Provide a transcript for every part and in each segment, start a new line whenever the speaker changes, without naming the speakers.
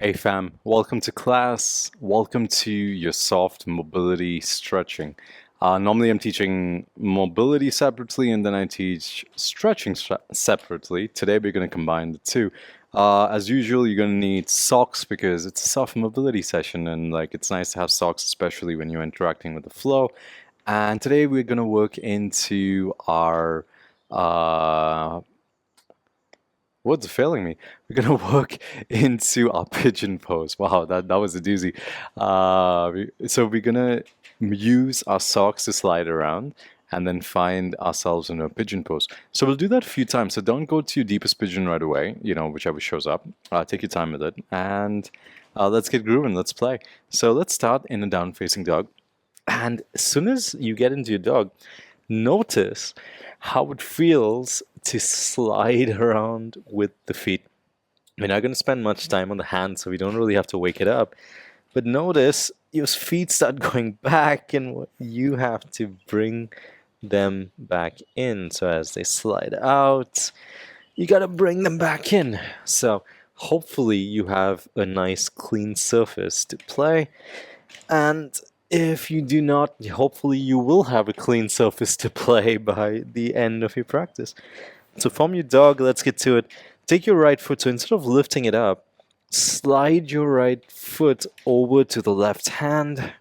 Hey fam, welcome to class. Welcome to your soft mobility stretching. Normally I'm teaching mobility separately and then I teach stretching separately. Today we're going to combine the two. As usual, you're going to need socks because it's a soft mobility session and it's nice to have socks, especially when you're interacting with the flow. And today we're going to work into our uh, what's failing me? We're gonna work into our pigeon pose. Wow, that was a doozy. So we're gonna use our socks to slide around and then find ourselves in a pigeon pose. So we'll do that a few times. So don't go to your deepest pigeon right away, whichever shows up. Take your time with it and let's get grooving, let's play. So let's start in a down facing dog. And as soon as you get into your dog, notice how it feels to slide around with the feet. We're not going to spend much time on the hands, so we don't really have to wake it up. But notice your feet start going back, and you have to bring them back in. So as they slide out, you got to bring them back in. So hopefully you have a nice clean surface to play. And if you do not, hopefully you will have a clean surface to play by the end of your practice. So from your dog, let's get to it. Take your right foot, so instead of lifting it up, slide your right foot over to the left hand,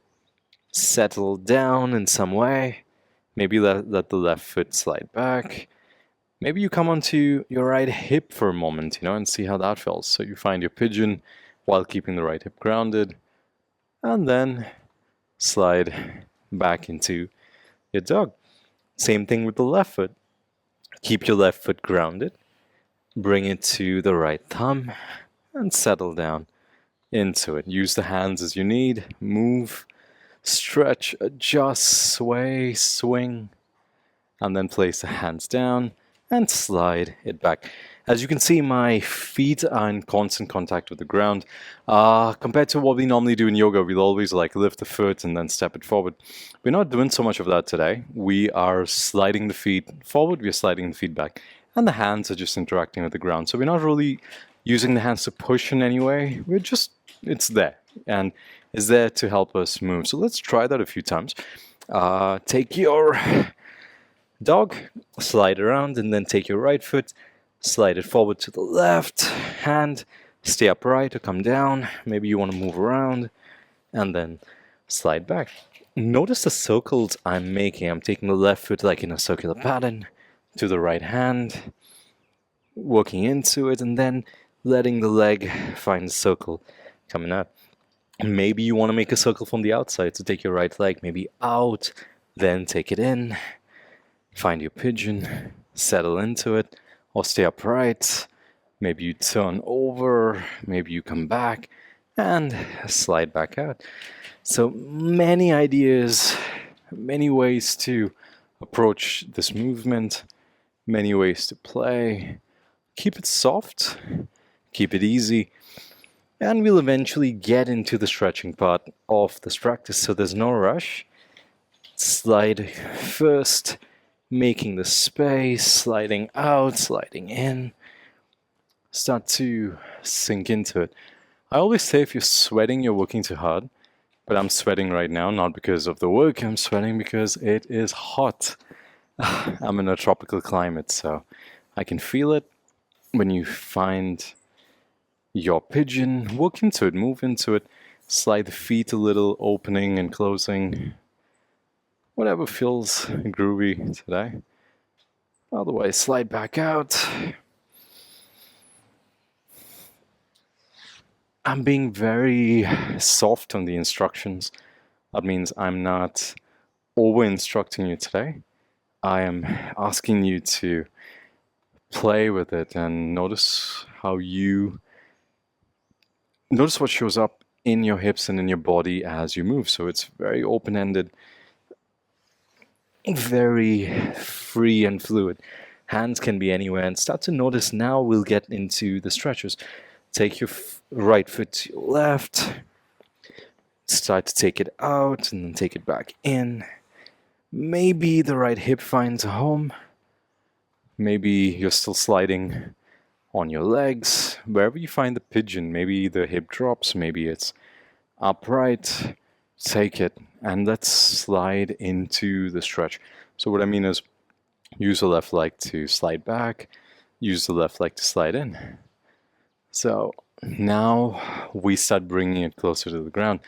settle down in some way. Maybe let the left foot slide back. Maybe you come onto your right hip for a moment, and see how that feels. So you find your pigeon while keeping the right hip grounded, and then slide back into your dog. Same thing with the left foot. Keep your left foot grounded, bring it to the right thumb, and settle down into it. Use the hands as you need. Move, stretch, adjust, sway, swing, and then place the hands down and slide it back. As you can see, my feet are in constant contact with the ground. Compared to what we normally do in yoga, we'll always lift the foot and then step it forward. We're not doing so much of that today. We are sliding the feet forward, we're sliding the feet back, and the hands are just interacting with the ground. So we're not really using the hands to push in any way. It's there, and it's there to help us move. So let's try that a few times. Take your dog, slide around, and then take your right foot, slide it forward to the left hand, stay upright or come down. Maybe you want to move around, and then slide back. Notice the circles I'm making. I'm taking the left foot like in a circular pattern to the right hand, working into it, and then letting the leg find the circle coming up. Maybe you want to make a circle from the outside, so take your right leg maybe out, then take it in. Find your pigeon, settle into it, or stay upright. Maybe you turn over, maybe you come back, and slide back out. So many ideas, many ways to approach this movement, many ways to play. Keep it soft, keep it easy, and we'll eventually get into the stretching part of this practice, so there's no rush. Slide first, making the space, sliding out, sliding in. Start to sink into it. I always say if you're sweating, you're working too hard. But I'm sweating right now, not because of the work. I'm sweating because it is hot. I'm in a tropical climate, so I can feel it. When you find your pigeon, work into it, move into it. Slide the feet a little, opening and closing. Whatever feels groovy today. Otherwise, slide back out. I'm being very soft on the instructions. That means I'm not over-instructing you today. I am asking you to play with it and notice what shows up in your hips and in your body as you move. So it's very open-ended, very free and fluid. Hands can be anywhere, and start to notice. Now we'll get into the stretches. Take your right foot to your left, start to take it out and then take it back in. Maybe the right hip finds a home. Maybe you're still sliding on your legs, wherever you find the pigeon. Maybe the hip drops, maybe it's upright. Take it and let's slide into the stretch. So what I mean is use the left leg to slide back, use the left leg to slide in. So now we start bringing it closer to the ground.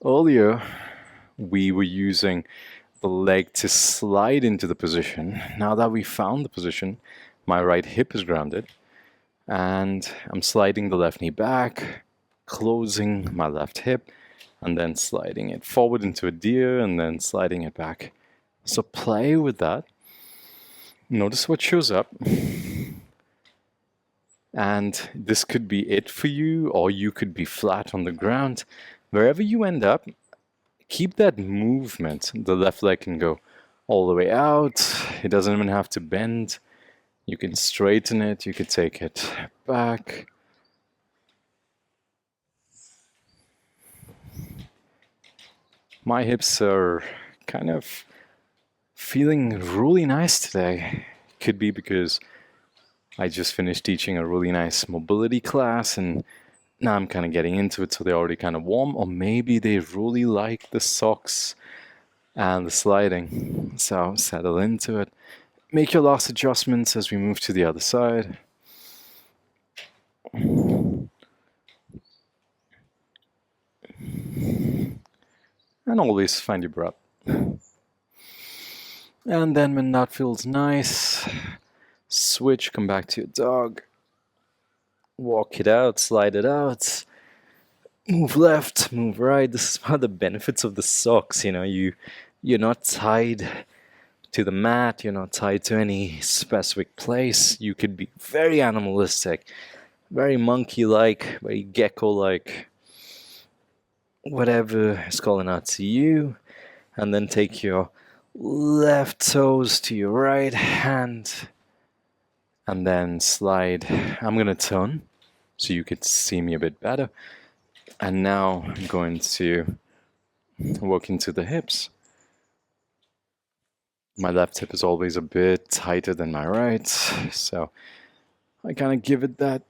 Earlier, we were using the leg to slide into the position. Now that we found the position, my right hip is grounded, and I'm sliding the left knee back, closing my left hip, and then sliding it forward into a deer, and then sliding it back. So play with that. Notice what shows up. And this could be it for you, or you could be flat on the ground. Wherever you end up, keep that movement. The left leg can go all the way out. It doesn't even have to bend. You can straighten it. You could take it back. My hips are kind of feeling really nice today. Could be because I just finished teaching a really nice mobility class and now I'm kind of getting into it, so they're already kind of warm. Or maybe they really like the socks and the sliding. So settle into it. Make your last adjustments as we move to the other side. And always find your breath. And then when that feels nice, switch, come back to your dog. Walk it out, slide it out. Move left, move right. This is one of the benefits of the socks, you're not tied to the mat, you're not tied to any specific place. You could be very animalistic, very monkey-like, very gecko-like, whatever is calling out to you. And then take your left toes to your right hand and then slide. I'm going to turn so you could see me a bit better. And now I'm going to work into the hips. My left hip is always a bit tighter than my right, so I kind of give it that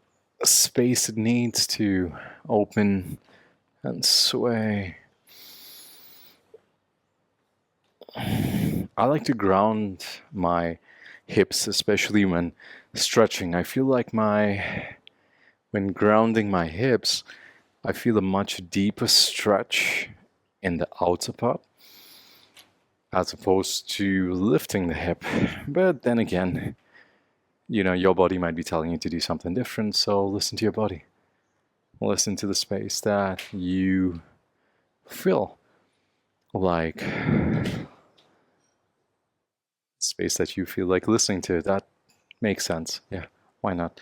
space it needs to open and sway. I like to ground my hips, especially when stretching. I feel like when grounding my hips, I feel a much deeper stretch in the outer part as opposed to lifting the hip. But then again, your body might be telling you to do something different, so listen to your body. Listen to the space that you feel like listening to. That makes sense. Yeah, why not?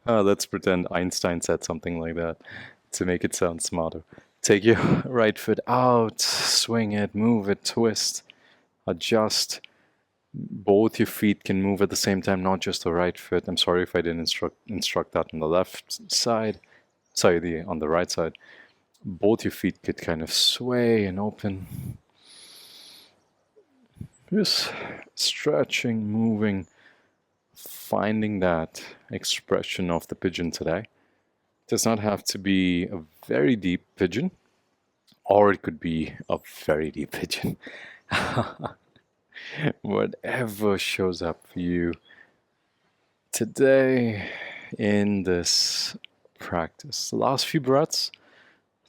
Let's pretend Einstein said something like that to make it sound smarter. Take your right foot out, swing it, move it, twist, adjust. Both your feet can move at the same time, not just the right foot. I'm sorry if I didn't instruct that on the left side. Sorry, on the right side. Both your feet could kind of sway and open. Just stretching, moving, finding that expression of the pigeon today. It does not have to be a very deep pigeon, or it could be a very deep pigeon. Whatever shows up for you today in this practice. The last few breaths,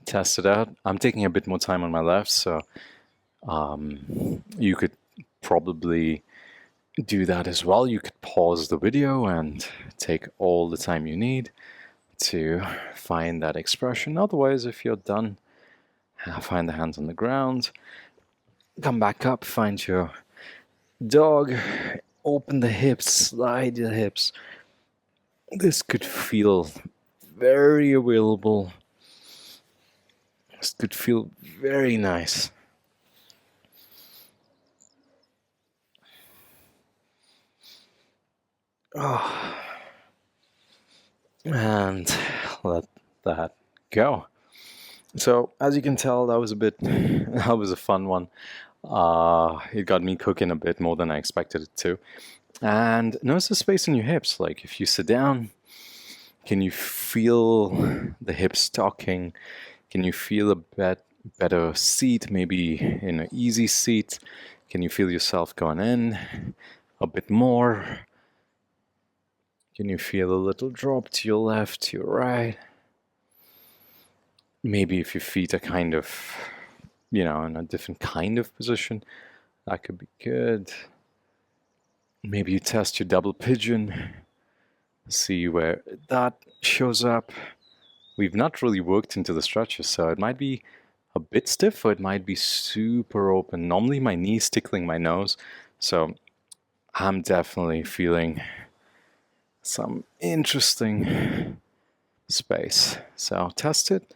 test it out. I'm taking a bit more time on my left, so you could probably do that as well. You could pause the video and take all the time you need to find that expression. Otherwise, if you're done, find the hands on the ground, come back up, find your dog, open the hips, slide the hips. This could feel very available. This could feel very nice. Oh. And let that go. So as you can tell, that was a fun one. It got me cooking a bit more than I expected it to. And notice the space in your hips. Like if you sit down, can you feel the hips talking? Can you feel a better seat, maybe in an easy seat? Can you feel yourself going in a bit more? Can you feel a little drop to your left, to your right? Maybe if your feet are kind of, in a different kind of position, that could be good. Maybe you test your double pigeon, see where that shows up. We've not really worked into the stretches, so it might be a bit stiff or it might be super open. Normally my knee's tickling my nose, so I'm definitely feeling some interesting space. So test it.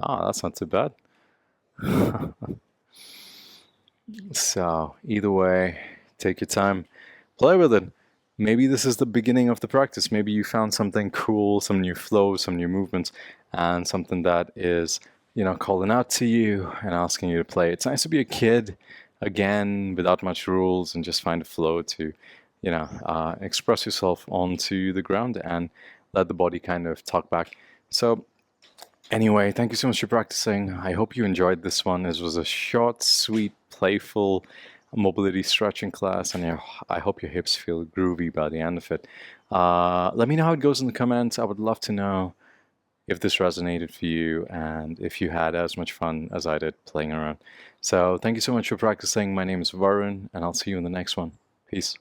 Ah, that's not too bad. So either way, take your time, play with it. Maybe this is the beginning of the practice. Maybe you found something cool, some new flow, some new movements, and something that is, calling out to you and asking you to play. It's nice to be a kid again without much rules and just find a flow to, express yourself onto the ground and let the body kind of talk back. So anyway, thank you so much for practicing. I hope you enjoyed this one. This was a short, sweet, playful mobility stretching class, and I hope your hips feel groovy by the end of it. Let me know how it goes in the comments. I would love to know if this resonated for you and if you had as much fun as I did playing around. So thank you so much for practicing. My name is Varun, and I'll see you in the next one. Peace.